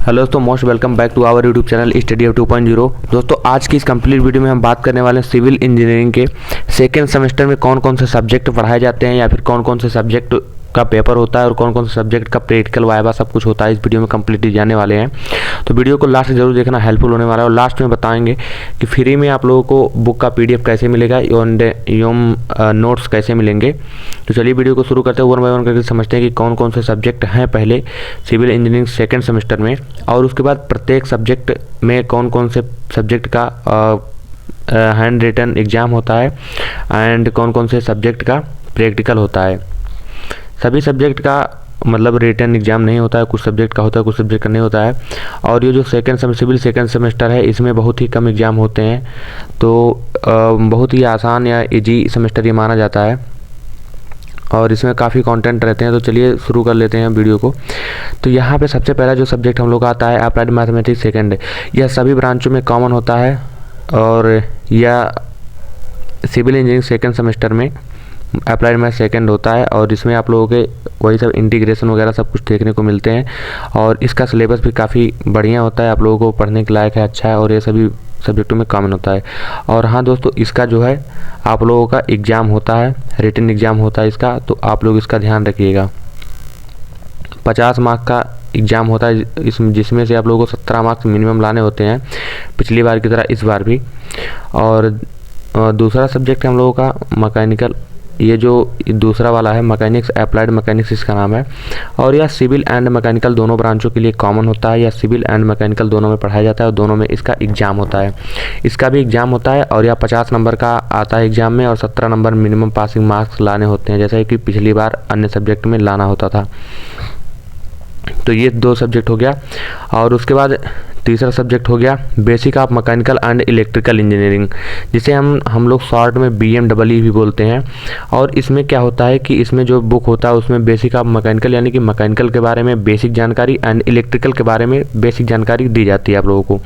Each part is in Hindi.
हेलो दोस्तों, most welcome back to our YouTube channel study of 2.0। दोस्तों, आज की इस कंप्लीट वीडियो में हम बात करने वाले हैं सिविल इंजीनियरिंग के सेकेंड सेमेस्टर में कौन कौन से सब्जेक्ट पढ़ाए जाते हैं या फिर कौन कौन से सब्जेक्ट का पेपर होता है और कौन कौन से सब्जेक्ट का प्रैक्टिकल वाइवा सब कुछ होता है। इस वीडियो में कंप्लीटली जानने वाले हैं, तो वीडियो को लास्ट जरूर देखना, हेल्पफुल होने वाला है। और लास्ट में बताएंगे कि फ्री में आप लोगों को बुक का PDF कैसे मिलेगा एवं नोट्स कैसे मिलेंगे। तो चलिए वीडियो को शुरू करते हैं, वन बाय वन करके समझते हैं कि कौन कौन से सब्जेक्ट हैं पहले सिविल इंजीनियरिंग सेकेंड सेमेस्टर में, और उसके बाद प्रत्येक सब्जेक्ट में कौन कौन से सब्जेक्ट का हैंड रिटन एग्ज़ाम होता है एंड कौन कौन से सब्जेक्ट का प्रैक्टिकल होता है। सभी सब्जेक्ट का मतलब रिटन एग्जाम नहीं होता है, कुछ सब्जेक्ट का होता है, कुछ सब्जेक्ट का नहीं होता है। और ये जो सिविल सेकेंड सेमेस्टर है, इसमें बहुत ही कम एग्ज़ाम होते हैं, तो बहुत ही आसान या इजी सेमेस्टर ये माना जाता है और इसमें काफ़ी कंटेंट रहते हैं। तो चलिए शुरू कर लेते हैं वीडियो को। तो यहाँ पे सबसे पहला जो सब्जेक्ट हम लोग का आता है अप्लाइड मैथमेटिक्स सेकेंड। यह सभी ब्रांचों में कॉमन होता है और यह सिविल इंजीनियरिंग सेकेंड सेमेस्टर में अप्लाइड मैथ सेकेंड होता है और इसमें आप लोगों के वही सब इंटीग्रेशन वगैरह सब कुछ देखने को मिलते हैं और इसका सिलेबस भी काफ़ी बढ़िया होता है, आप लोगों को पढ़ने के लायक है, अच्छा है और ये सभी सब्जेक्टों में कॉमन होता है। और हाँ दोस्तों, इसका जो है आप लोगों का एग्ज़ाम होता है, रिटन एग्ज़ाम होता है इसका, तो आप लोग इसका ध्यान रखिएगा। 50 मार्क्स का एग्ज़ाम होता है इसमें, जिसमें से आप लोगों को 17 मार्क्स मिनिमम लाने होते हैं, पिछली बार की तरह इस बार भी। और दूसरा सब्जेक्ट है हम लोगों का मैकेनिकल, ये जो दूसरा वाला है मैकेनिक्स, अप्लाइड मैकेनिक्स इसका नाम है। और यह सिविल एंड मैकेनिकल दोनों ब्रांचों के लिए कॉमन होता है, या सिविल एंड मैकेनिकल दोनों में पढ़ाया जाता है और दोनों में इसका एग्ज़ाम होता है। इसका भी एग्ज़ाम होता है और यह 50 नंबर का आता है एग्ज़ाम में और 17 नंबर मिनिमम पासिंग मार्क्स लाने होते हैं, जैसे कि पिछली बार अन्य सब्जेक्ट में लाना होता था। तो ये दो सब्जेक्ट हो गया। और उसके बाद तीसरा सब्जेक्ट हो गया basic of mechanical and electrical engineering, जिसे हम लोग शॉर्ट में BMEE भी बोलते हैं। और इसमें क्या होता है कि इसमें जो बुक होता है उसमें बेसिक ऑफ मैकेनिकल यानी कि मैकेनिकल के बारे में बेसिक जानकारी एंड इलेक्ट्रिकल के बारे में बेसिक जानकारी दी जाती है आप लोगों को।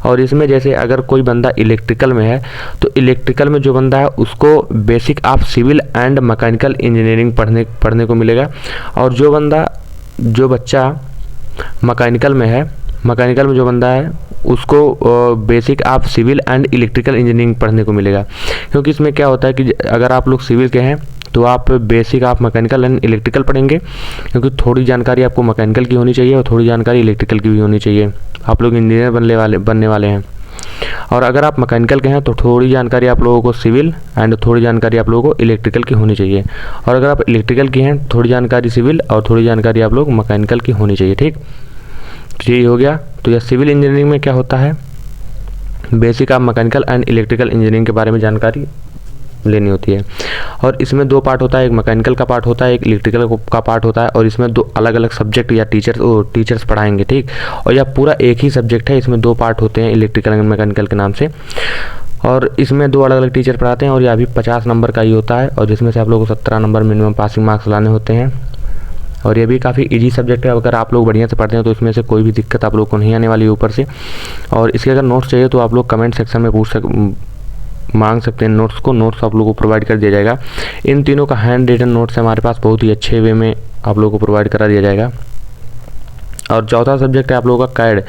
और इसमें जैसे अगर कोई बंदा इलेक्ट्रिकल में है तो इलेक्ट्रिकल में जो बंदा है उसको basic of civil and mechanical engineering पढ़ने को मिलेगा। और जो बच्चा मैकेनिकल में है, मैकेनिकल में जो बंदा है उसको basic of civil and electrical engineering पढ़ने को मिलेगा। क्योंकि इसमें क्या होता है कि अगर आप लोग सिविल के हैं तो आप basic of mechanical and electrical पढ़ेंगे, क्योंकि थोड़ी जानकारी आपको मैकेनिकल की होनी चाहिए और थोड़ी जानकारी इलेक्ट्रिकल की भी होनी चाहिए। आप लोग इंजीनियर बनने वाले हैं। और अगर आप मैकेनिकल के हैं तो थोड़ी जानकारी आप लोगों को सिविल एंड थोड़ी जानकारी आप लोगों को इलेक्ट्रिकल की होनी चाहिए। और अगर आप इलेक्ट्रिकल की हैं थोड़ी जानकारी सिविल और थोड़ी जानकारी आप लोग मैकेनिकल की होनी चाहिए। ठीक, तो ये हो गया। तो यह सिविल इंजीनियरिंग में क्या होता है, basic of mechanical and electrical engineering के बारे में जानकारी लेनी होती है। और इसमें दो पार्ट होता है, एक मैकेनिकल का पार्ट होता है, एक इलेक्ट्रिकल का पार्ट होता है। और इसमें दो अलग अलग सब्जेक्ट या टीचर्स पढ़ाएंगे। ठीक, और यह पूरा एक ही सब्जेक्ट है, इसमें दो पार्ट होते हैं इलेक्ट्रिकल एंड मैकेनिकल के नाम से। और इसमें दो अलग अलग टीचर पढ़ाते हैं और यह भी 50 नंबर का ही होता है और जिसमें से आप लोगों को 17 नंबर मिनिमम पासिंग मार्क्स लाने होते हैं। और ये भी काफ़ी इजी सब्जेक्ट है, अगर आप लोग बढ़िया से पढ़ते हैं तो इसमें से कोई भी दिक्कत आप लोग को नहीं आने वाली है ऊपर से। और इसके अगर नोट्स चाहिए तो आप लोग कमेंट सेक्शन में मांग सकते हैं नोट्स को, नोट्स आप लोगों को प्रोवाइड कर दिया जाएगा। इन तीनों का हैंड रिटन नोट्स हमारे पास बहुत ही अच्छे वे में आप लोगों को प्रोवाइड करा दिया जाएगा। और चौथा सब्जेक्ट है आप लोगों का CAD,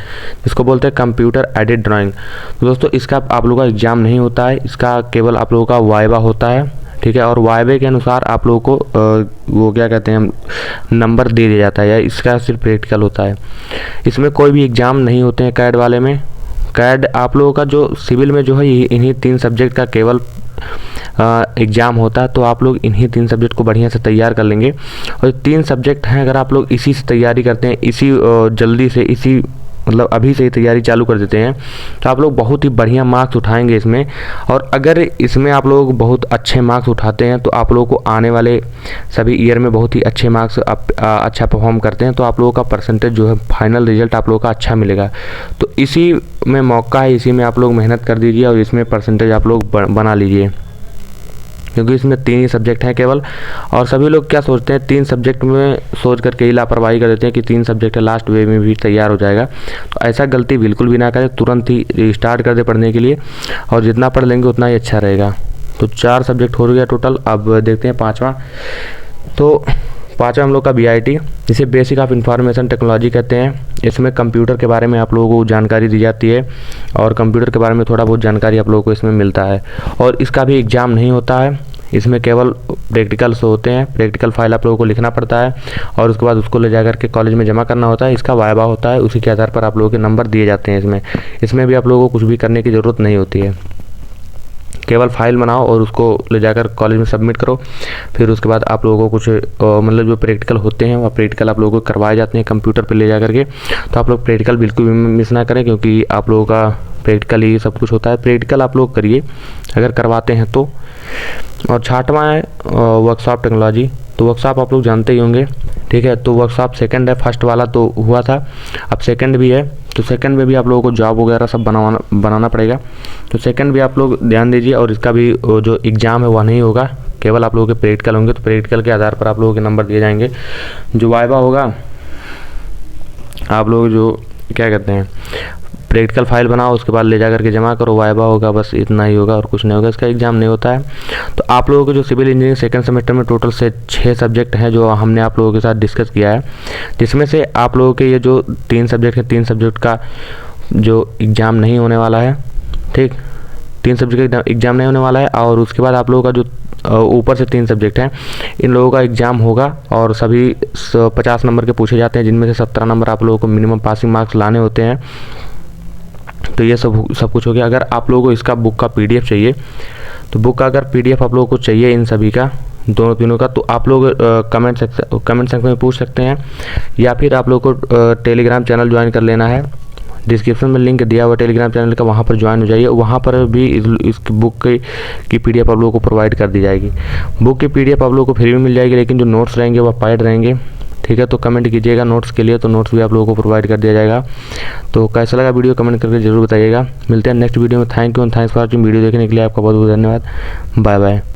जिसको बोलते हैं कंप्यूटर एडेड ड्राइंग। तो दोस्तों, इसका आप लोगों का एग्ज़ाम नहीं होता है, इसका केवल आप लोगों का वाइवा होता है। ठीक है, और वाइवे के अनुसार आप लोगों को वो क्या कहते हैं नंबर दे दिया जाता है, या इसका सिर्फ प्रैक्टिकल होता है। इसमें कोई भी एग्ज़ाम नहीं होते हैं CAD वाले में। CAD आप लोगों का जो सिविल में जो है इन्हीं 3 सब्जेक्ट का केवल एग्ज़ाम होता है, तो आप लोग इन्हीं 3 सब्जेक्ट को बढ़िया से तैयार कर लेंगे। और 3 सब्जेक्ट हैं, अगर आप लोग इसी से तैयारी करते हैं, इसी जल्दी से इसी मतलब अभी से ही तैयारी चालू कर देते हैं, तो आप लोग बहुत ही बढ़िया मार्क्स उठाएंगे इसमें। और अगर इसमें आप लोग बहुत अच्छे मार्क्स उठाते हैं तो आप लोगों को आने वाले सभी ईयर में बहुत ही अच्छे मार्क्स अच्छा परफॉर्म करते हैं तो आप लोगों का परसेंटेज जो है फाइनल रिजल्ट आप लोगों का अच्छा मिलेगा। तो इसी में मौका है, इसी में आप लोग मेहनत कर दीजिए और इसमें परसेंटेज आप लोग बना लीजिए, क्योंकि इसमें 3 ही सब्जेक्ट हैं केवल। और सभी लोग क्या सोचते हैं, 3 सब्जेक्ट में सोच करके ही लापरवाही कर देते हैं कि 3 सब्जेक्ट है, लास्ट वे में भी तैयार हो जाएगा। तो ऐसा गलती बिल्कुल भी ना करें, तुरंत ही स्टार्ट कर दे पढ़ने के लिए और जितना पढ़ लेंगे उतना ही अच्छा रहेगा। तो 4 सब्जेक्ट हो गया टोटल। अब देखते हैं 5वां। तो पाँचवा हम लोग का BIT, जिसे बेसिक ऑफ इंफॉर्मेशन टेक्नोलॉजी कहते हैं। इसमें कंप्यूटर के बारे में आप लोगों को जानकारी दी जाती है और कंप्यूटर के बारे में थोड़ा बहुत जानकारी आप लोगों को इसमें मिलता है। और इसका भी एग्ज़ाम नहीं होता है, इसमें केवल प्रैक्टिकल्स होते हैं। प्रैक्टिकल फाइल आप लोगों को लिखना पड़ता है और उसके बाद उसको ले जा करके कॉलेज में जमा करना होता है। इसका वाइवा होता है, उसी के आधार पर आप लोगों के नंबर दिए जाते हैं। इसमें भी आप लोगों को कुछ भी करने की ज़रूरत नहीं होती है, केवल फाइल बनाओ और उसको ले जाकर कॉलेज में सबमिट करो। फिर उसके बाद आप लोगों को कुछ मतलब जो प्रैक्टिकल होते हैं वह प्रैक्टिकल आप लोगों को करवाए जाते हैं कंप्यूटर पे ले जा करके। तो आप लोग प्रैक्टिकल बिल्कुल भी मिस ना करें, क्योंकि आप लोगों का प्रैक्टिकल ही सब कुछ होता है। प्रैक्टिकल आप लोग करिए अगर करवाते हैं तो। और छठवां है वर्कशॉप टेक्नोलॉजी। तो वर्कशॉप आप लोग जानते ही होंगे, ठीक है। तो वर्कशॉप सेकंड है, फर्स्ट वाला तो हुआ था, अब सेकंड भी है। तो सेकंड में भी आप लोगों को जॉब वगैरह सब बनाना पड़ेगा। तो सेकंड भी आप लोग ध्यान दीजिए। और इसका भी जो एग्ज़ाम है वह नहीं होगा, केवल आप लोगों के प्रैक्टिकल होंगे। तो प्रैक्टिकल के आधार पर आप लोगों के नंबर दिए जाएंगे। जो वाइवा होगा, आप लोग जो क्या कहते हैं प्रैक्टिकल फाइल बनाओ, उसके बाद ले जा करके जमा करो, वाइवा होगा, बस इतना ही होगा और कुछ नहीं होगा। इसका एग्ज़ाम नहीं होता है। तो आप लोगों को जो सिविल इंजीनियरिंग सेकंड सेमेस्टर में टोटल से 6 सब्जेक्ट हैं जो हमने आप लोगों के साथ डिस्कस किया है, जिसमें से आप लोगों के ये जो 3 सब्जेक्ट हैं, 3 सब्जेक्ट का जो एग्ज़ाम नहीं होने वाला है, ठीक, 3 सब्जेक्ट का एग्ज़ाम नहीं होने वाला है। और उसके बाद आप लोगों का जो ऊपर से 3 सब्जेक्ट हैं, इन लोगों का एग्ज़ाम होगा और सभी 50 नंबर के पूछे जाते हैं, जिनमें से 17 नंबर आप लोगों को मिनिमम पासिंग मार्क्स लाने होते हैं। तो ये सब कुछ हो गया। अगर आप लोगों को इसका बुक का PDF चाहिए, तो बुक का अगर PDF आप लोगों को चाहिए इन सभी का, दोनों तीनों का, तो आप लोग कमेंट सेक्शन में पूछ सकते हैं, या फिर आप लोग को टेलीग्राम चैनल ज्वाइन कर लेना है। डिस्क्रिप्शन में लिंक दिया हुआ टेलीग्राम चैनल का, वहाँ पर ज्वाइन हो जाइए। वहाँ पर भी इस बुक की PDF आप लोगों को प्रोवाइड कर दी जाएगी। बुक की PDF आप लोगों को फ्री में मिल जाएगी, लेकिन जो नोट्स रहेंगे वह पाइड रहेंगे, ठीक है। तो कमेंट कीजिएगा नोट्स के लिए, तो नोट्स भी आप लोगों को प्रोवाइड कर दिया जाएगा। तो कैसा लगा वीडियो कमेंट करके जरूर बताइएगा। मिलते हैं नेक्स्ट वीडियो में। Thank you and thanks for watching. Video देखने के लिए आपका बहुत बहुत धन्यवाद। Bye bye.